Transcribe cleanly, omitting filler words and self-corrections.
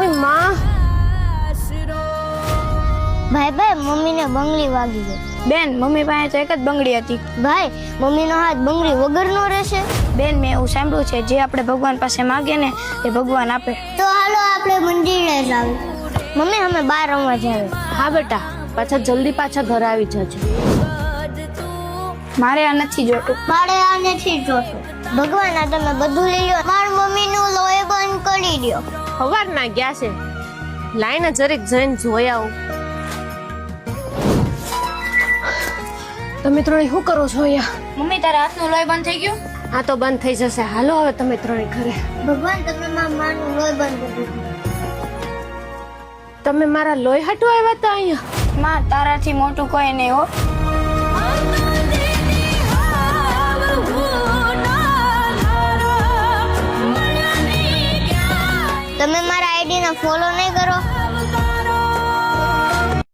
ઓય માં ભાઈ મમ્મીને બંગડી વાગી ગઈ. બેન મમ્મી પાસે તો એક જ બંગડી હતી. ભાઈ મમ્મીનો હાથ બંગડી વગરનો રહેશે. બેન મેં એવું સાંભળ્યું છે જે આપણે ભગવાન પાસે માગીએ ને એ ભગવાન આપે. તો હાલો આપણે મંદિરે જ આવી. મમ્મી અમે બહાર રમવા જાવે. હા બેટા પાછા જલ્દી પાછા ઘરે આવી જજો. મારે આ નથી જોતું. મારે આ નથી જોતું. ભગવાન આ તમે બધું લઈ લો. મારી મમ્મીનું લોહી બંધ કરી દો. સવારના ગયા છે લાઈને જરીક જઈને જોઈ આવું. તમે ત્રણે શું કરો છો અહીંયા? મમ્મી તારા હાથનું લોહી બંધ થઈ ગયું? આ તો બંધ થઈ જશે. હાલો હવે તમે ત્રણે ઘરે. ભગવાન તમે મારા માનું લોહી બંધ કરી દો. તમે મારા લોહી હટવા આવ્યા હતા અહીંયા? માં તારાથી મોટું કોઈ નહીં હો. તમે મારા આઈડી ને ફોલો નહીં કરો.